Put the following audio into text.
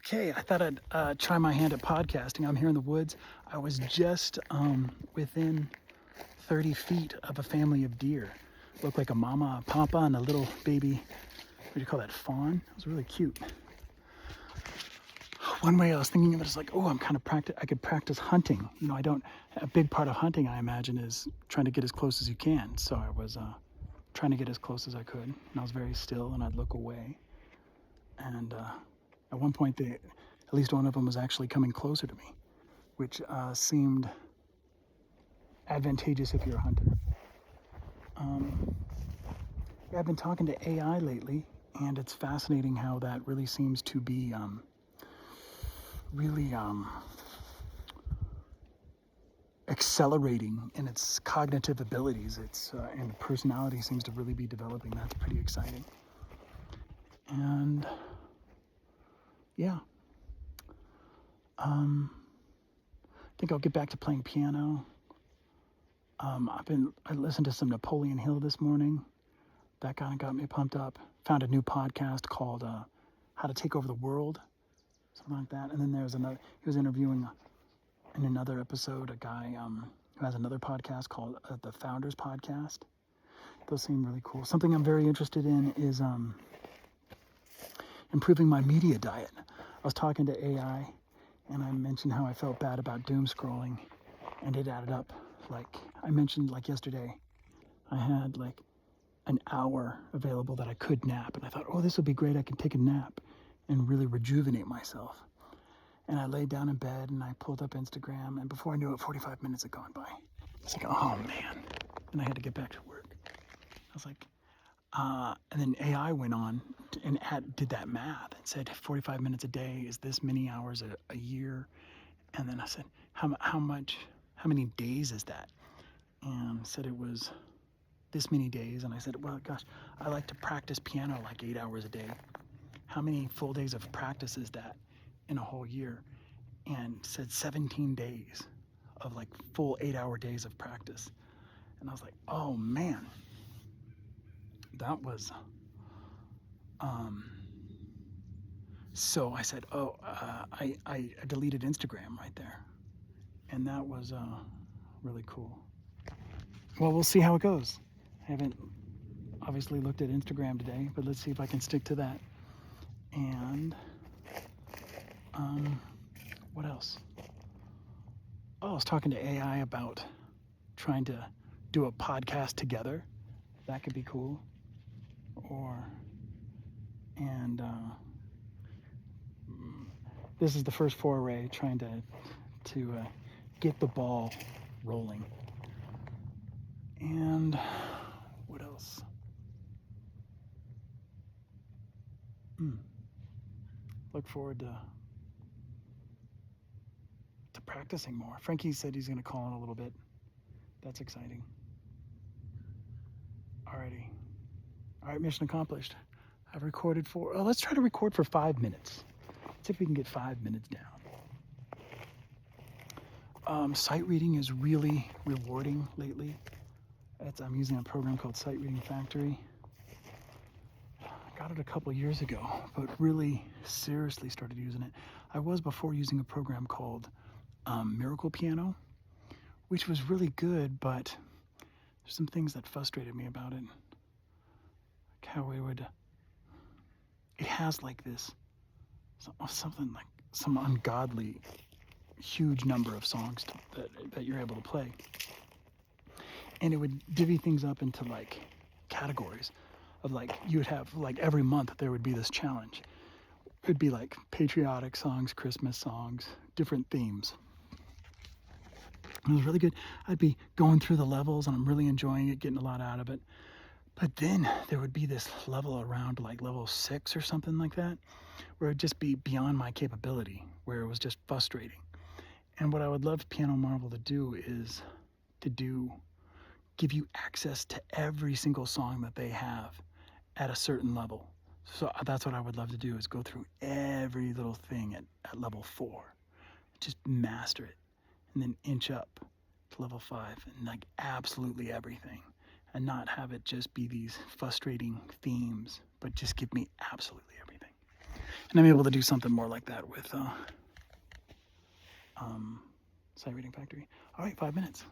Okay, I thought I'd try my hand at podcasting. I'm here in the woods. I was just within 30 feet of a family of deer. Looked like a mama, a papa, and a little baby, what do you call that, fawn? It was really cute. One way I was thinking of it is like, oh, I could practice hunting. You know, a big part of hunting, I imagine, is trying to get as close as you can. So I was trying to get as close as I could, and I was very still, and I'd look away. And at one point, at least one of them was actually coming closer to me, which seemed advantageous if you're a hunter. Yeah, I've been talking to AI lately, and it's fascinating how that really seems to be really accelerating in its cognitive abilities. And personality seems to really be developing. That's pretty exciting. And yeah, I think I'll get back to playing piano. I listened to some Napoleon Hill this morning. That kind of got me pumped up. Found a new podcast called How to Take Over the World, something like that. And then there's another, he was interviewing in another episode a guy who has another podcast called the Founders Podcast. Those seem really cool. Something I'm very interested in is improving my media diet. I was talking to AI and I mentioned how I felt bad about doom scrolling, and it added up. Like I mentioned, like yesterday, I had like an hour available that I could nap, and I thought, oh, this would be great. I can take a nap and really rejuvenate myself. And I laid down in bed and I pulled up Instagram, and before I knew it, 45 minutes had gone by. It's like, oh man. And I had to get back to work. I was like, and then AI went on and did that math and said 45 minutes a day is this many hours a year. And then I said, how many days is that? And said it was this many days. And I said, well, gosh, I like to practice piano like 8 hours a day. How many full days of practice is that in a whole year? And said 17 days of like full 8-hour days of practice. And I was like, oh man, that was, so I said, oh, I deleted Instagram right there. And that was really cool. Well, we'll see how it goes. I haven't obviously looked at Instagram today, but let's see if I can stick to that. And what else? Oh, I was talking to AI about trying to do a podcast together. That could be cool. And this is the first foray trying to get the ball rolling. And what else? Look forward to practicing more. Frankie said he's going to call in a little bit. That's exciting. Alrighty. All right, mission accomplished. I've recorded let's try to record for 5 minutes. Let's see if we can get 5 minutes down. Sight reading is really rewarding lately. I'm using a program called Sight Reading Factory. I got it a couple years ago, but really seriously started using it. I was before using a program called Miracle Piano, which was really good, but there's some things that frustrated me about it. Like how it has like this, something like some ungodly huge number of songs that you're able to play. And it would divvy things up into like categories of like, you would have like every month there would be this challenge. It would be like patriotic songs, Christmas songs, different themes. It was really good. I'd be going through the levels and I'm really enjoying it, getting a lot out of it. But then there would be this level around like level 6 or something like that, where it would just be beyond my capability, where it was just frustrating. And what I would love Piano Marvel to do is give you access to every single song that they have at a certain level. So that's what I would love to do, is go through every little thing at level 4, just master it, and then inch up to level 5 and like absolutely everything, and not have it just be these frustrating themes, but just give me absolutely everything. And I'm able to do something more like that with Sight Reading Factory. All right, 5 minutes.